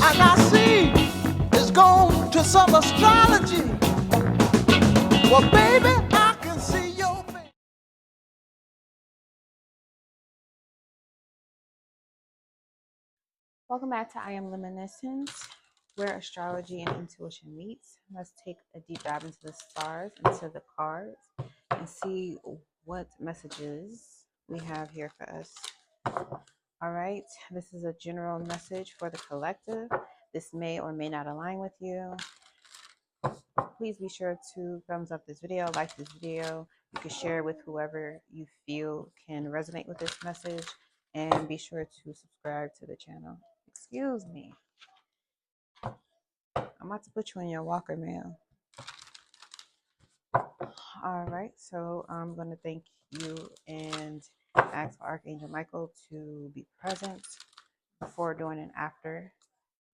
And I see it's gone to some astrology. Well, baby, I can see your face. Welcome back to I Am Luminescence, where astrology and intuition meets. Let's take a deep dive into the stars, into the cards, and see what messages we have here for us. All right, this is a general message for the collective. This may or may not align with you. Please be sure to thumbs up this video, like this video. You can share it with whoever you feel can resonate with this message, and be sure to subscribe to the channel. Excuse me. I'm about to put you in your walker, ma'am. All right, so I'm going to thank you and ask for Archangel Michael to be present before, during, and after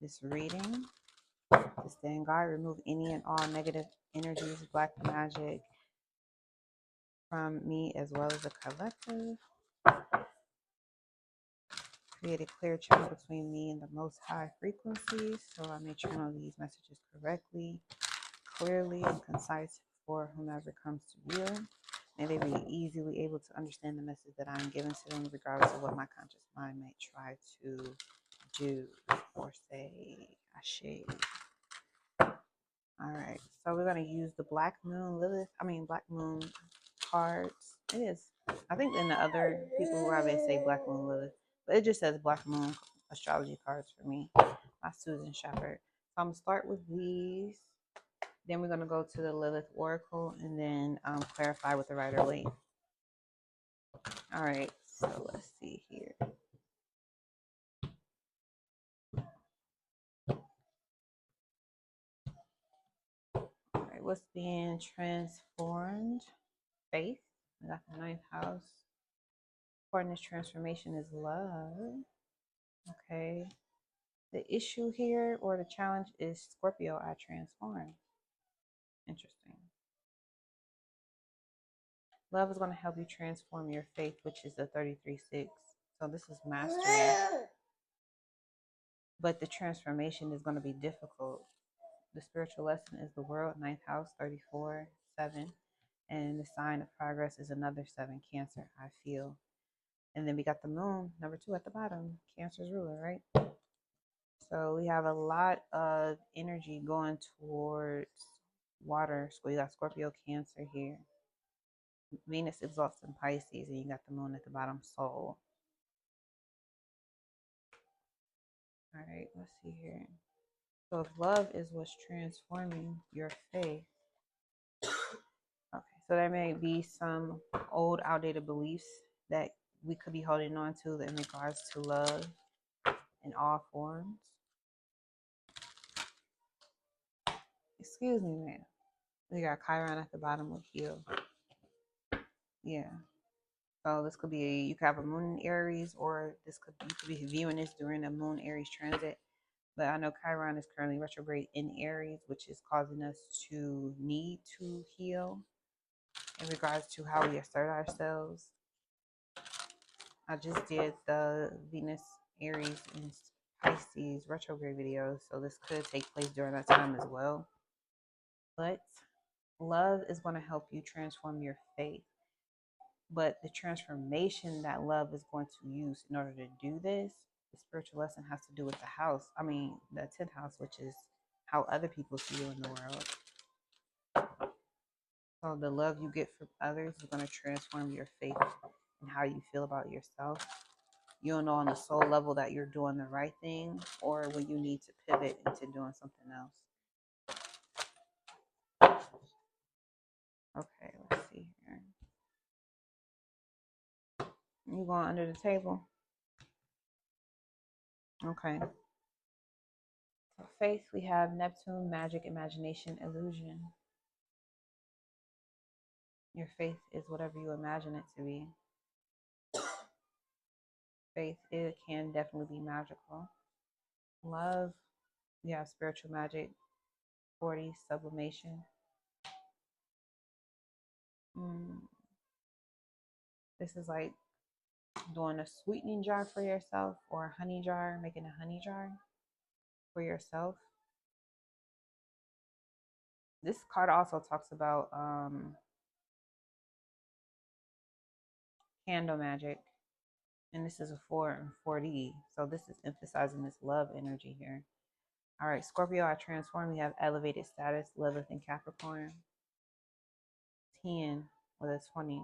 this reading. To stand guard, remove any and all negative energies, black magic from me as well as the collective. Create a clear channel between me and the most high frequencies so I may channel these messages correctly, clearly, and concise for whomever comes to view. May they be easily able to understand the message that I'm giving to them, regardless of what my conscious mind may try to do or say. Ashe. All right, so we're going to use the Black Moon Black Moon cards. It is, I think in the other people who have it say Black Moon Lilith, but it just says Black Moon astrology cards for me, by Susan Sheppard. So I'm going to start with these. Then we're going to go to the Lilith Oracle and then clarify with the Rider Waite. All right, so let's see here. All right, what's being transformed? Faith. We got the 9th house. Part in this transformation is love. Okay. The issue here or the challenge is Scorpio, I transform. Interesting. Love is going to help you transform your faith, which is the 33-6. So this is mastery. But the transformation is going to be difficult. The spiritual lesson is the world, 9th house, 34, 7. And the sign of progress is another 7, Cancer, I feel. And then we got the moon, number 2 at the bottom, Cancer's ruler, right? So we have a lot of energy going towards water. So you got Scorpio, Cancer here. Venus exalts in Pisces, and you got the moon at the bottom, Soul. All right, let's see here. So if love is what's transforming your faith, okay, so there may be some old, outdated beliefs that we could be holding on to in regards to love in all forms. Excuse me, man. We got Chiron at the bottom with Heal. Yeah. So this could be, you could have a moon in Aries, or you could be viewing this during a moon Aries transit. But I know Chiron is currently retrograde in Aries, which is causing us to need to heal in regards to how we assert ourselves. I just did the Venus, Aries, and Pisces retrograde video, so this could take place during that time as well. But love is going to help you transform your faith. But the transformation that love is going to use in order to do this, the spiritual lesson has to do with the house. The 10th house, which is how other people see you in the world. So the love you get from others is going to transform your faith and how you feel about yourself. You'll know on the soul level that you're doing the right thing, or when you need to pivot into doing something else. Okay, let's see here. You going under the table? Okay. For faith, we have Neptune, magic, imagination, illusion. Your faith is whatever you imagine it to be. Faith, it can definitely be magical. Love, you have spiritual magic, 40, sublimation. This is like doing a sweetening jar for yourself, or a honey jar, making a honey jar. for yourself. This card also talks about candle magic. And this is a 4 and 4D. So this is emphasizing this love energy here. All right, Scorpio, I transform. We have elevated status, Lilith and Capricorn. 10 with a 20.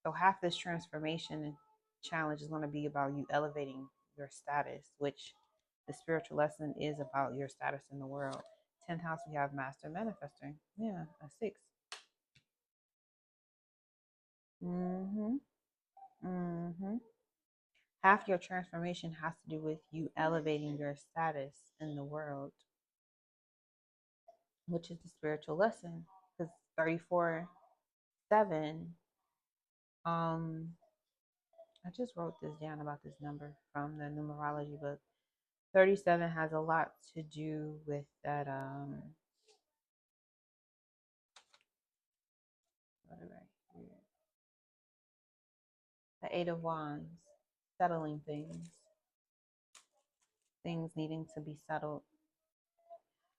So half this transformation challenge is going to be about you elevating your status, which the spiritual lesson is about your status in the world. 10th house, we have Master Manifesting. Yeah, a 6. Half your transformation has to do with you elevating your status in the world, which is the spiritual lesson. Because 34/7, I just wrote this down about this number from the numerology book. 37 has a lot to do with that, what did I hear? The 8 of Wands, settling things needing to be settled.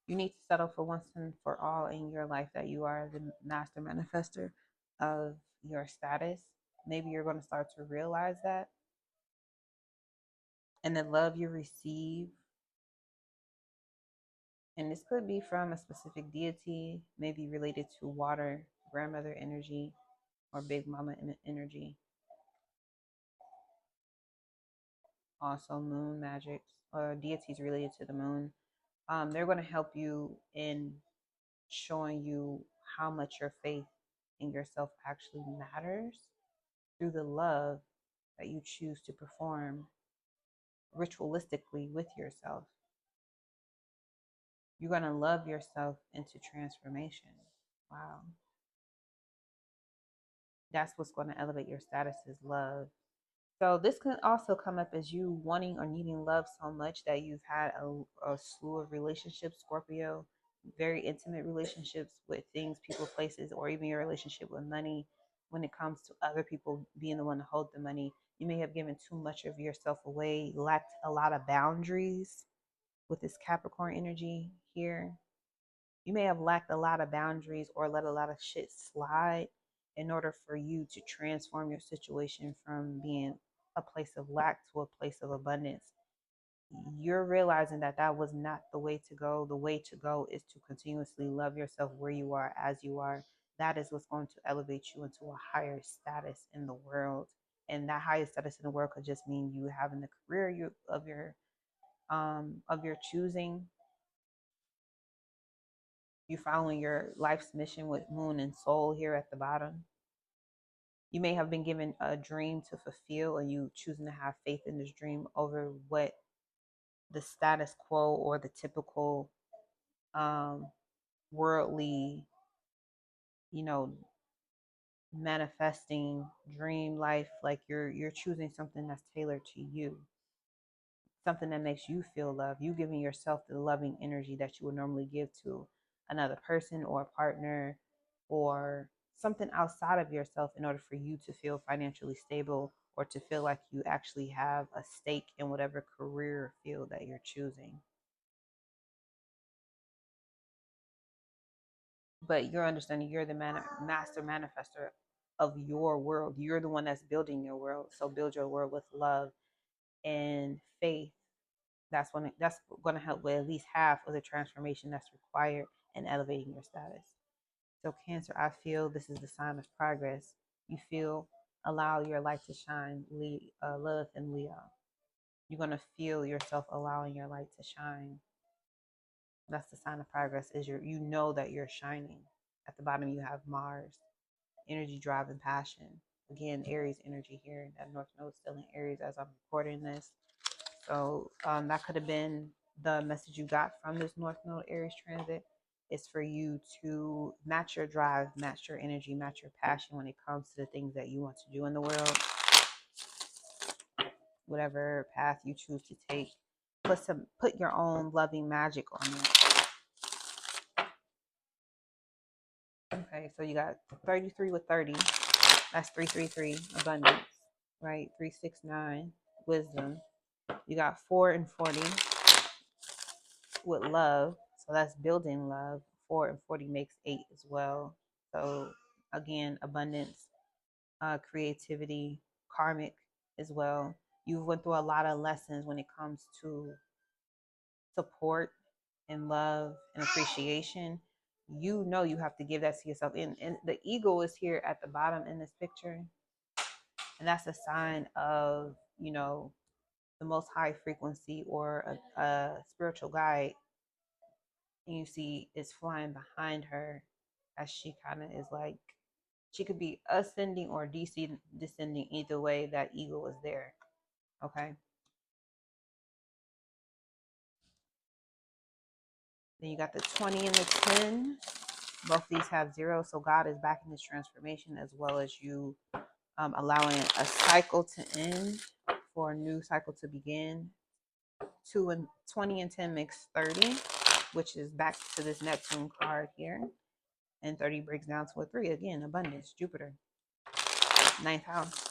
You need to settle for once and for all in your life that you are the master manifester of your status. Maybe you're going to start to realize that. And the love you receive, and this could be from a specific deity, maybe related to water, grandmother energy, or big mama energy. Also moon magic, or deities related to the moon. They're going to help you in showing you how much your faith in yourself actually matters through the love that you choose to perform ritualistically with yourself. You're going to love yourself into transformation. Wow. That's what's going to elevate your status, is love. So this can also come up as you wanting or needing love so much that you've had a slew of relationships, Scorpio, very intimate relationships with things, people, places, or even your relationship with money. When it comes to other people being the one to hold the money, you may have given too much of yourself away, lacked a lot of boundaries with this Capricorn energy here. You may have lacked a lot of boundaries or let a lot of shit slide in order for you to transform your situation from being a place of lack to a place of abundance. You're realizing that that was not the way to go. The way to go is to continuously love yourself where you are, as you are. That is what's going to elevate you into a higher status in the world. And that higher status in the world could just mean you having the career of your choosing. You following your life's mission with Moon and Soul here at the bottom. You may have been given a dream to fulfill, and you choosing to have faith in this dream over what the status quo or the typical worldly, manifesting dream life. Like you're choosing something that's tailored to you, something that makes you feel love. You giving yourself the loving energy that you would normally give to another person or a partner or something outside of yourself in order for you to feel financially stable or to feel like you actually have a stake in whatever career field that you're choosing. But you're understanding you're the master manifester of your world. You're the one that's building your world. So build your world with love and faith. That's going to help with at least half of the transformation that's required in elevating your status. So Cancer, I feel this is the sign of progress. You feel allow your light to shine, Lilith and Leo. You're going to feel yourself allowing your light to shine. That's the sign of progress, is you know that you're shining. At the bottom you have Mars, energy, drive, and passion. Again, Aries energy here. That North Node still in Aries as I'm recording this. So that could have been the message you got from this North Node Aries transit. Is for you to match your drive, match your energy, match your passion when it comes to the things that you want to do in the world. Whatever path you choose to take, put your own loving magic on it. Okay, so you got 33 with 30. That's 333, abundance, right? 369, wisdom. You got 4 and 40. with love. So that's building love. 4 and 40 makes 8 as well. So again, abundance, creativity, karmic as well. You went through a lot of lessons when it comes to support and love and appreciation. You know you have to give that to yourself. And the ego is here at the bottom in this picture. And that's a sign of, you know, the most high frequency or a spiritual guide. And you see it's flying behind her as she kind of is like, she could be ascending or descending. Either way, that ego is there. Okay. Then you got the 20 and the 10. Both of these have 0. So God is backing this transformation, as well as you allowing a cycle to end for a new cycle to begin. 20 and 10 makes 30, which is back to this Neptune card here. And 30 breaks down to a 3. Again, abundance, Jupiter. 9th house.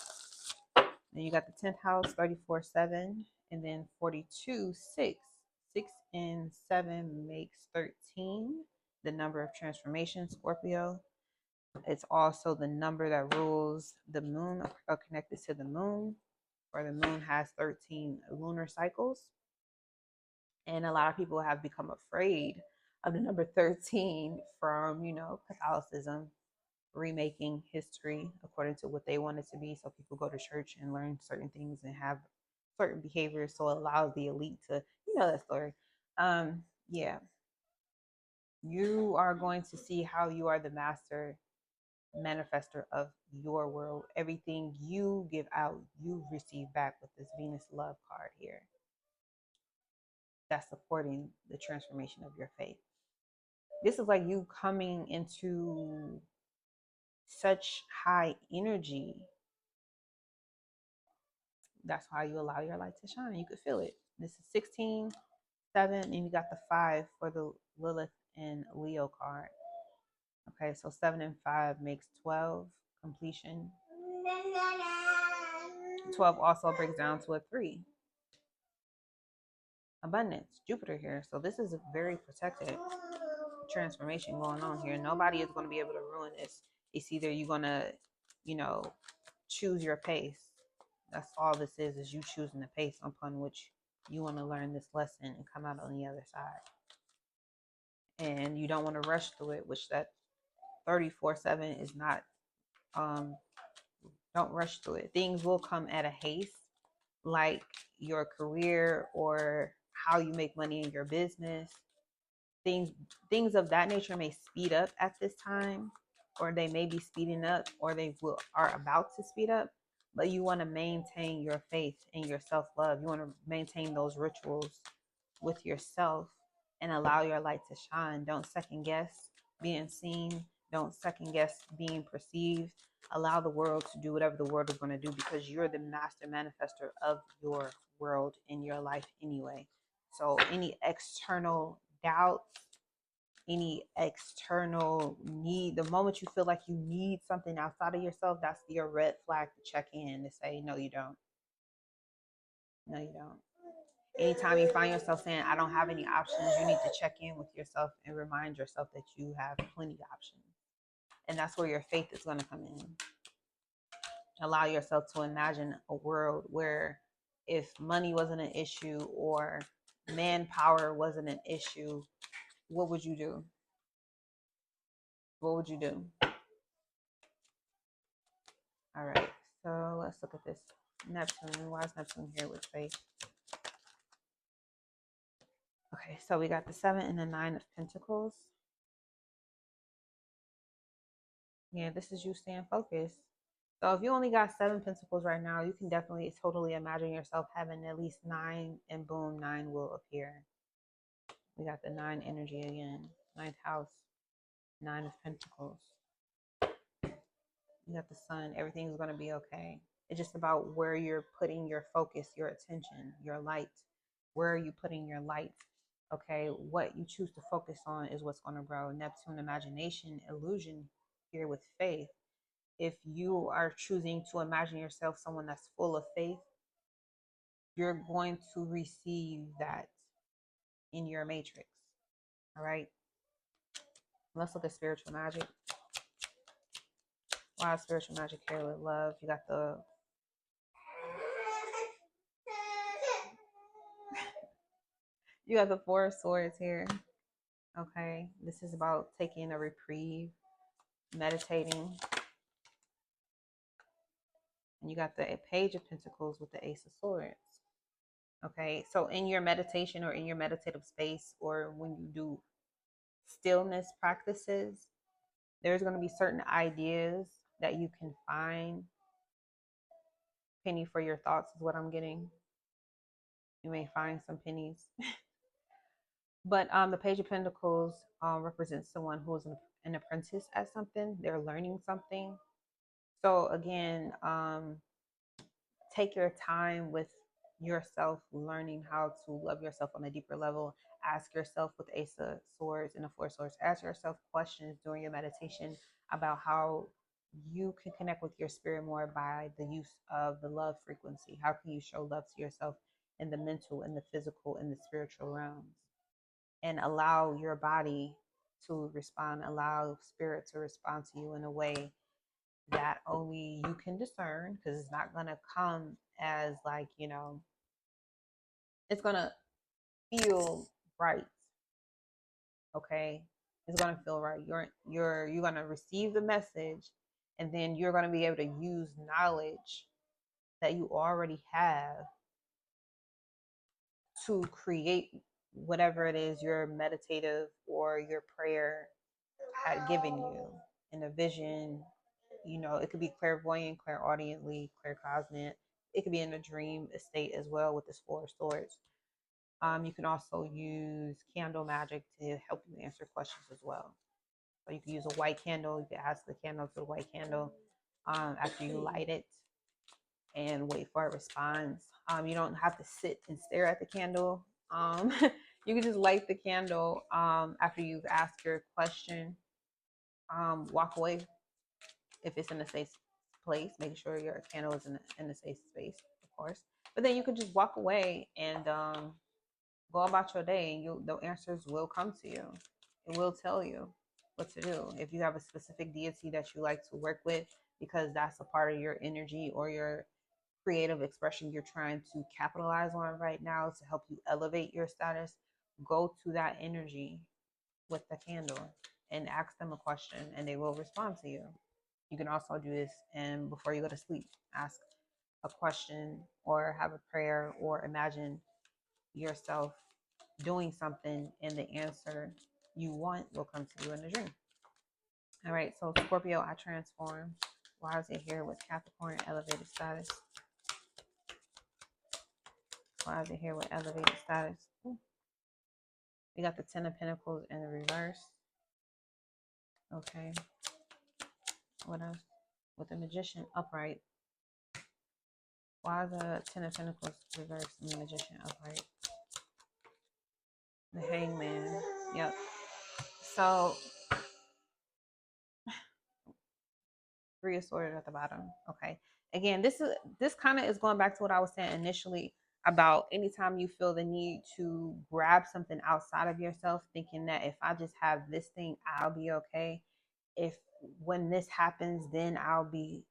Then you got the 10th house, 34, 7. And then 42, 6. 6 and 7 makes 13. The number of transformation, Scorpio. It's also the number that rules the moon, or connected to the moon, or the moon has 13 lunar cycles. And a lot of people have become afraid of the number 13 from, you know, Catholicism remaking history according to what they want it to be. So people go to church and learn certain things and have certain behaviors. So it allows the elite to, you know, that story. Yeah. You are going to see how you are the master manifester of your world. Everything you give out, you receive back with this Venus love card here. That's supporting the transformation of your faith. This is like you coming into such high energy. That's why you allow your light to shine. You could feel it. This is 16, 7, and you got the 5 for the Lilith and Leo card. Okay, so 7 and 5 makes 12, completion. 12 also breaks down to a 3. Abundance, Jupiter here. So this is a very protected transformation going on here. Nobody is going to be able to ruin this. It's either you're going to, you know, choose your pace. That's all this is you choosing the pace upon which you want to learn this lesson and come out on the other side. And you don't want to rush through it, which that 34-7 is not. Don't rush through it. Things will come at a haste, like your career or how you make money in your business. Things of that nature may speed up at this time, or they may be speeding up, or are about to speed up. But you want to maintain your faith and your self-love. You want to maintain those rituals with yourself and allow your light to shine. Don't second guess being seen. Don't second guess being perceived. Allow the world to do whatever the world is going to do, because you're the master manifester of your world in your life anyway. So any external doubts, any external need, the moment you feel like you need something outside of yourself, that's your red flag to check in to say, no, you don't. No, you don't. Anytime you find yourself saying, I don't have any options, you need to check in with yourself and remind yourself that you have plenty of options. And that's where your faith is going to come in. Allow yourself to imagine a world where if money wasn't an issue or manpower wasn't an issue, what would you do? What would you do? All right, so let's look at this. Neptune. Why is Neptune here with faith? Okay, so we got the 7 and the 9 of Pentacles. Yeah, this is you staying focused. So if you only got 7 pentacles right now, you can definitely totally imagine yourself having at least 9, and boom, 9 will appear. We got the 9 energy again. 9th house, 9 of Pentacles. You got the sun. Everything's going to be okay. It's just about where you're putting your focus, your attention, your light. Where are you putting your light? Okay, what you choose to focus on is what's going to grow. Neptune, imagination, illusion here with faith. If you are choosing to imagine yourself someone that's full of faith, you're going to receive that in your matrix. All right. Let's look at spiritual magic. Why is spiritual magic here with love? You got the Four of Swords here. Okay. This is about taking a reprieve, meditating. And you got the Page of Pentacles with the Ace of Swords. Okay. So in your meditation or in your meditative space, or when you do stillness practices, there's going to be certain ideas that you can find. Penny for your thoughts is what I'm getting. You may find some pennies. But the Page of Pentacles represents someone who is an apprentice at something. They're learning something. So again, take your time with yourself, learning how to love yourself on a deeper level. Ask yourself with Ace of Swords and the Four of Swords. Ask yourself questions during your meditation about how you can connect with your spirit more by the use of the love frequency. How can you show love to yourself in the mental, in the physical, in the spiritual realms? And allow your body to respond, allow spirit to respond to you in a way that only you can discern, because it's not going to come as like, you know, it's going to feel right. Okay. It's going to feel right. You're going to receive the message, and then you're going to be able to use knowledge that you already have to create whatever it is your meditative or your prayer had given you in a vision. You know, it could be clairvoyant, clairaudiently, claircognizant. It could be in a dream state as well with this Four of Swords. You can also use candle magic to help you answer questions as well. So you can use a white candle. You can ask the candle to the white candle after you light it and wait for a response. You don't have to sit and stare at the candle. You can just light the candle after you've asked your question. Walk away if it's in a safe place. Make sure your candle is in a safe space, of course. But then you can just walk away and go about your day, and the answers will come to you. It will tell you what to do. If you have a specific deity that you like to work with, because that's a part of your energy or your creative expression you're trying to capitalize on right now to help you elevate your status, go to that energy with the candle and ask them a question, and they will respond to you. You can also do this, and before you go to sleep, ask a question or have a prayer or imagine yourself doing something, and the answer you want will come to you in a dream. All right, so Scorpio, I transform. Why is it here with Capricorn elevated status? Why is it here with elevated status? Ooh. We got the Ten of Pentacles in the reverse. Okay. What else? With the Magician upright. Why the Ten of Pentacles reversed and the Magician upright? The Hangman. Yep. So, Three of Swords at the bottom. Okay. Again, this kind of is going back to what I was saying initially about anytime you feel the need to grab something outside of yourself, thinking that if I just have this thing, I'll be okay. If when this happens, then I'll be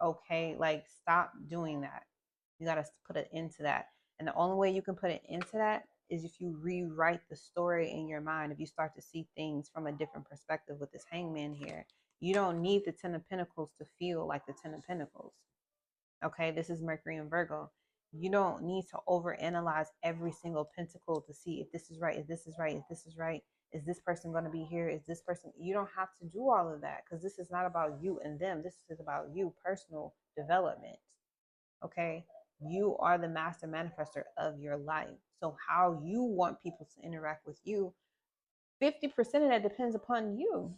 okay. Like, stop doing that. You got to put an end to that. And the only way you can put an end to that is if you rewrite the story in your mind. If you start to see things from a different perspective with this Hangman here, you don't need the Ten of Pentacles to feel like the Ten of Pentacles. Okay, this is Mercury and Virgo. You don't need to overanalyze every single pentacle to see if this is right, if this is right, if this is right. Is this person going to be here? Is this person? You don't have to do all of that, because this is not about you and them. This is about you, personal development. Okay, you are the master manifester of your life. So how you want people to interact with you, 50% of that depends upon you,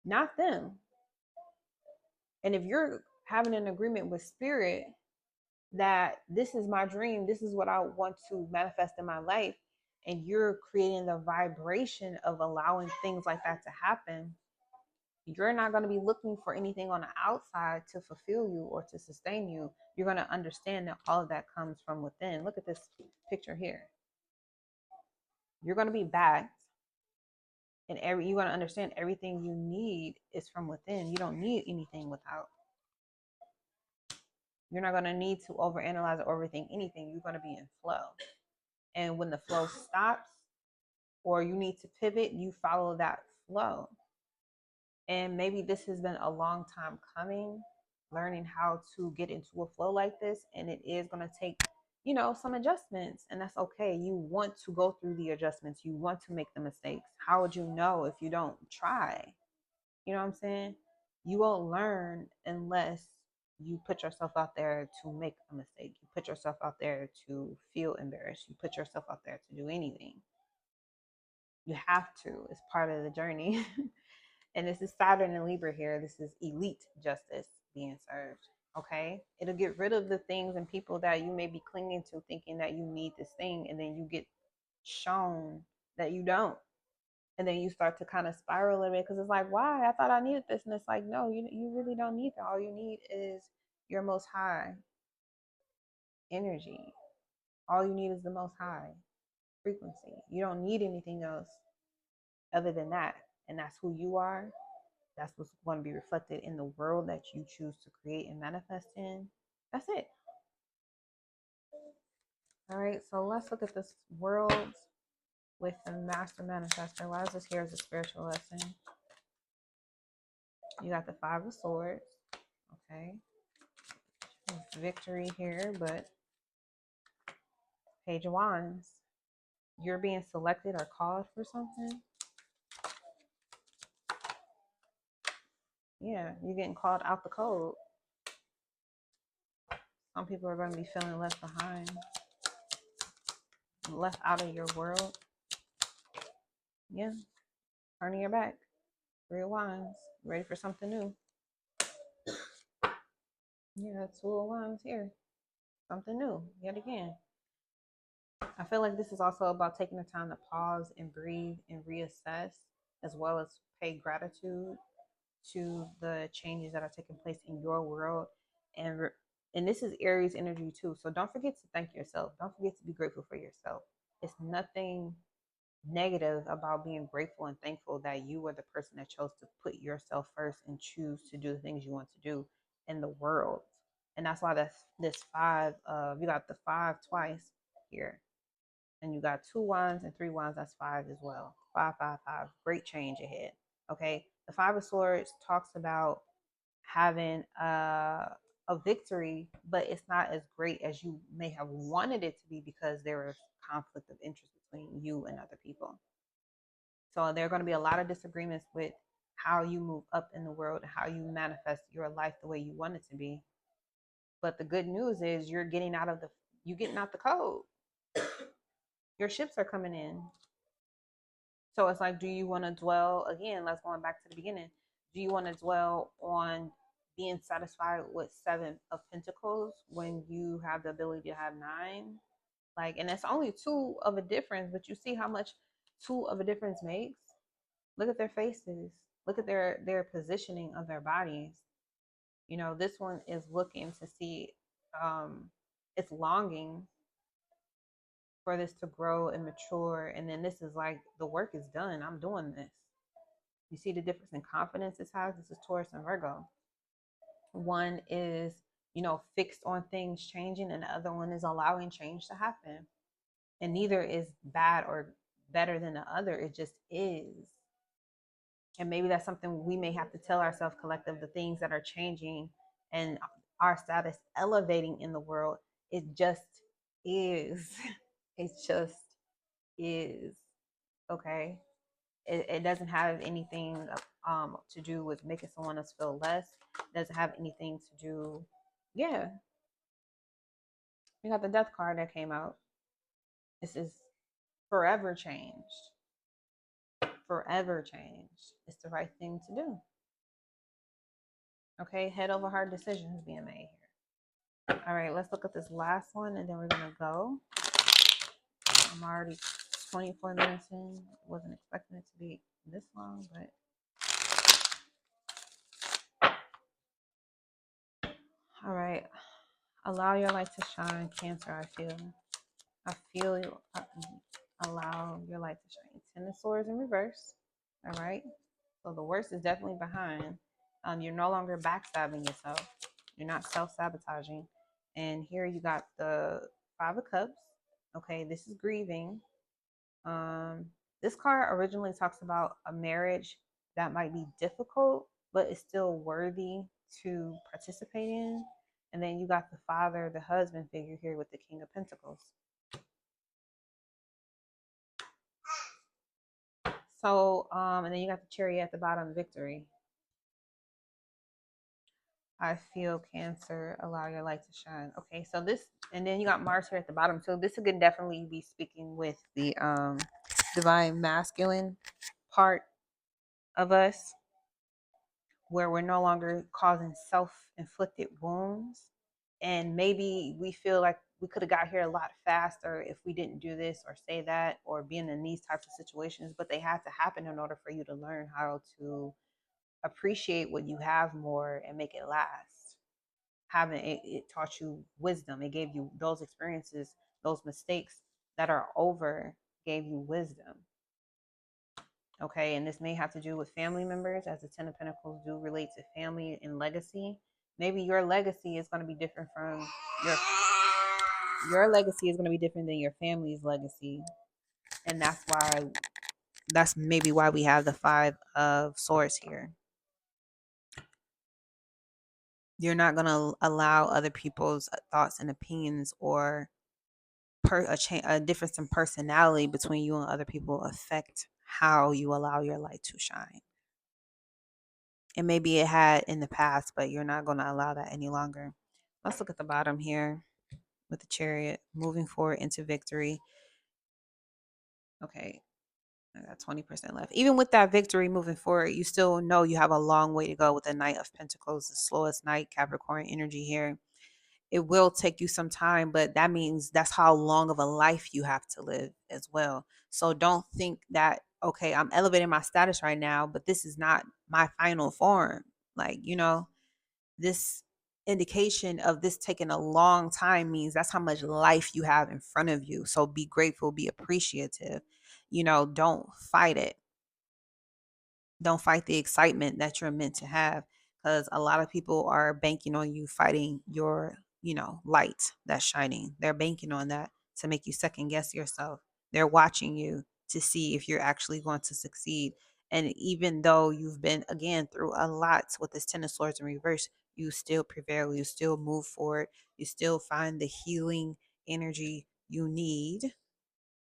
not them. And if you're having an agreement with spirit that this is my dream, this is what I want to manifest in my life, and you're creating the vibration of allowing things like that to happen, you're not going to be looking for anything on the outside to fulfill you or to sustain you. You're going to understand that all of that comes from within. Look at this picture here. You're going to be backed, and you're going to understand everything you need is from within. You don't need anything without. You're not going to need to overanalyze or overthink anything. You're going to be in flow. And when the flow stops or you need to pivot, you follow that flow. And maybe this has been a long time coming, learning how to get into a flow like this. And it is going to take, some adjustments. And that's okay. You want to go through the adjustments. You want to make the mistakes. How would you know if you don't try? You know what I'm saying? You won't learn unless you put yourself out there to make a mistake. You put yourself out there to feel embarrassed. You put yourself out there to do anything. You have to. It's part of the journey. And this is Saturn and Libra here. This is elite justice being served. Okay? It'll get rid of the things and people that you may be clinging to, thinking that you need this thing, and then you get shown that you don't. And then you start to kind of spiral a little bit because it's like, why? I thought I needed this. And it's like, no, you really don't need that. All you need is your most high energy. All you need is the most high frequency. You don't need anything else other than that. And that's who you are. That's what's going to be reflected in the world that you choose to create and manifest in. That's it. All right, so let's look at this world with the Master Manifestor. Why is this here as a spiritual lesson? You got the Five of Swords. Okay. Victory here, but Page of Wands. You're being selected or called for something. Yeah, you're getting called out the code. Some people are going to be feeling left behind, left out of your world. Yeah, turning your back. Three of Wands, ready for something new. Yeah, Two of Wands here. Something new, yet again. I feel like this is also about taking the time to pause and breathe and reassess, as well as pay gratitude to the changes that are taking place in your world. And this is Aries energy too. So don't forget to thank yourself. Don't forget to be grateful for yourself. It's nothing negative about being grateful and thankful that you are the person that chose to put yourself first and choose to do the things you want to do in the world. And that's why that's this five. You got the five twice here, and you got 2 wands and 3 wands. That's 5 as well. 5, 5, 5. Great change ahead. Okay. The Five of Swords talks about having a victory, but it's not as great as you may have wanted it to be because there is conflict of interest between you and other people. So there are going to be a lot of disagreements with how you move up in the world and how you manifest your life the way you want it to be. But the good news is you're getting out the code. Your ships are coming in. So it's like, do you want to dwell again? Let's go back to the beginning. Do you want to dwell on being satisfied with 7 of Pentacles when you have the ability to have 9? Like, and it's only 2 of a difference, but you see how much 2 of a difference makes? Look at their faces. Look at their positioning of their bodies. This one is looking to see, it's longing for this to grow and mature. And then this is like, the work is done. I'm doing this. You see the difference in confidence this has? This is Taurus and Virgo. One is, fixed on things changing, and the other one is allowing change to happen. And neither is bad or better than the other. It just is. And maybe that's something we may have to tell ourselves collective, the things that are changing and our status elevating in the world. It just is. It just is. Okay. It doesn't have anything to do with making someone else feel less. It doesn't have anything to do. Yeah. We got the Death card that came out. This is forever changed. Forever changed. It's the right thing to do. Okay. Head over heart decisions being made here. All right. Let's look at this last one and then we're going to go. I'm already 24 minutes in. Wasn't expecting it to be this long, but all right. Allow your light to shine, Cancer. I feel you. Allow your light to shine. Ten of Swords in reverse. All right. So the worst is definitely behind. You're no longer backstabbing yourself. You're not self-sabotaging. And here you got the Five of Cups. Okay, this is grieving. This card originally talks about a marriage that might be difficult, but is still worthy to participate in. And then you got the father, the husband figure here with the King of Pentacles. So, and then you got the Chariot at the bottom, victory. I feel Cancer, allow your light to shine. Okay, so this, and then you got Mars here at the bottom. So this could definitely be speaking with the divine masculine part of us, where we're no longer causing self-inflicted wounds. And maybe we feel like we could have got here a lot faster if we didn't do this or say that or being in these types of situations, but they had to happen in order for you to learn how to appreciate what you have more and make it last. Having it taught you wisdom. It gave you those experiences, those mistakes that are over, gave you wisdom. Okay, and this may have to do with family members, as the Ten of Pentacles do relate to family and legacy. Maybe your legacy is going to be different from your legacy is going to be different than your family's legacy, and that's maybe why we have the Five of Swords here. You're not going to allow other people's thoughts and opinions or a difference in personality between you and other people affect how you allow your light to shine. And maybe it had in the past, but you're not going to allow that any longer. Let's look at the bottom here with the Chariot, moving forward into victory. Okay, I got 20% left. Even with that victory moving forward, you still know you have a long way to go with the Knight of Pentacles, the slowest night, Capricorn energy here. It will take you some time, but that means that's how long of a life you have to live as well. So don't think that, okay, I'm elevating my status right now, but this is not my final form. Like, this indication of this taking a long time means that's how much life you have in front of you. So be grateful, be appreciative. Don't fight it. Don't fight the excitement that you're meant to have, because a lot of people are banking on you fighting your, light that's shining. They're banking on that to make you second guess yourself. They're watching you to see if you're actually going to succeed. And even though you've been, again, through a lot with this Ten of Swords in reverse, you still prevail. You still move forward. You still find the healing energy you need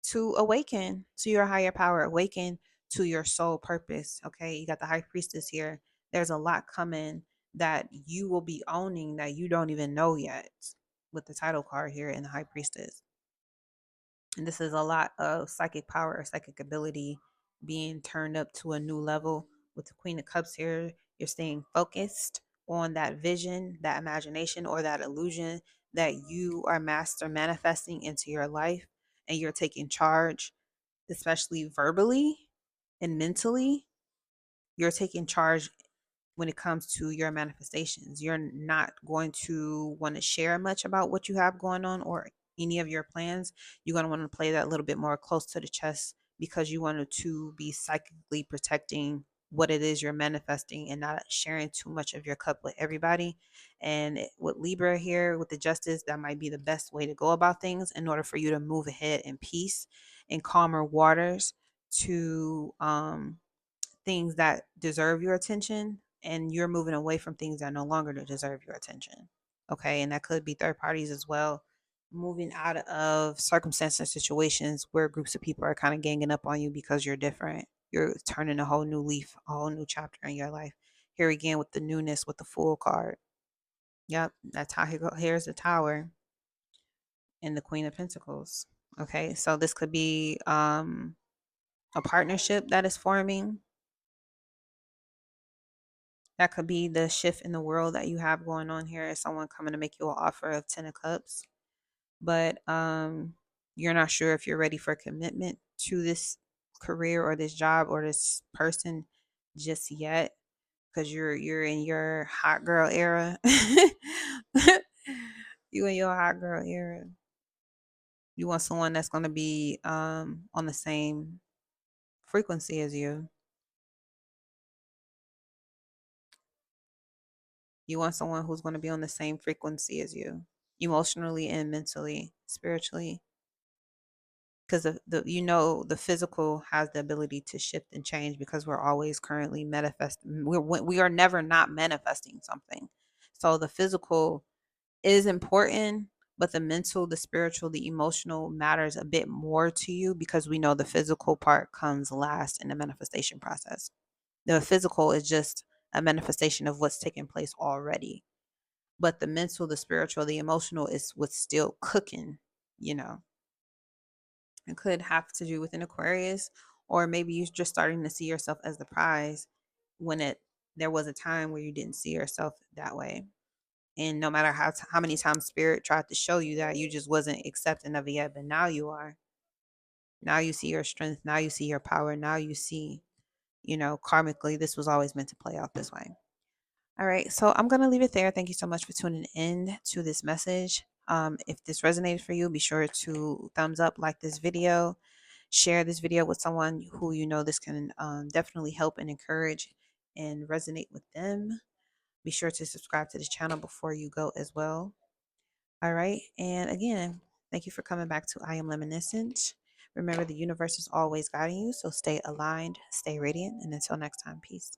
to awaken to your higher power, awaken to your soul purpose. Okay, you got the High Priestess here. There's a lot coming that you will be owning that you don't even know yet with the title card here in the High Priestess. And this is a lot of psychic power or psychic ability being turned up to a new level. With the Queen of Cups here, you're staying focused on that vision, that imagination, or that illusion that you are master manifesting into your life, and you're taking charge, especially verbally and mentally. You're taking charge when it comes to your manifestations. You're not going to want to share much about what you have going on or any of your plans. You're going to want to play that a little bit more close to the chest, because you want to be psychically protecting what it is you're manifesting and not sharing too much of your cup with everybody. And with Libra here, with the Justice, that might be the best way to go about things in order for you to move ahead in peace and calmer waters to things that deserve your attention, and you're moving away from things that no longer deserve your attention. Okay, and that could be third parties as well. Moving out of circumstances and situations where groups of people are kind of ganging up on you because you're different. You're turning a whole new leaf, a whole new chapter in your life. Here again with the newness with the Fool card. Yep, that's how here's the Tower and the Queen of Pentacles. Okay, so this could be a partnership that is forming. That could be the shift in the world that you have going on here. Is someone coming to make you an offer of 10 of Cups, but you're not sure if you're ready for commitment to this career or this job or this person just yet, because you're in your hot girl era. You in your hot girl era. You want someone that's going to be on the same frequency as you. You want someone who's going to be on the same frequency as you, emotionally and mentally, spiritually. Because the physical has the ability to shift and change because we're always currently manifesting. We are never not manifesting something. So the physical is important, but the mental, the spiritual, the emotional matters a bit more to you because we know the physical part comes last in the manifestation process. The physical is just a manifestation of what's taking place already. But the mental, the spiritual, the emotional is what's still cooking, you know. It could have to do with an Aquarius, or maybe you're just starting to see yourself as the prize when there was a time where you didn't see yourself that way. And no matter how many times spirit tried to show you that, you just wasn't accepting of it yet, but now you are. Now you see your strength, now you see your power, now you see, karmically this was always meant to play out this way. All right, so I'm going to leave it there. Thank you so much for tuning in to this message. If this resonated for you, be sure to thumbs up, like this video, share this video with someone who you know this can definitely help and encourage and resonate with them. Be sure to subscribe to this channel before you go as well. All right, and again, thank you for coming back to I Am Reminiscent. Remember, the universe is always guiding you, so stay aligned, stay radiant, and until next time, peace.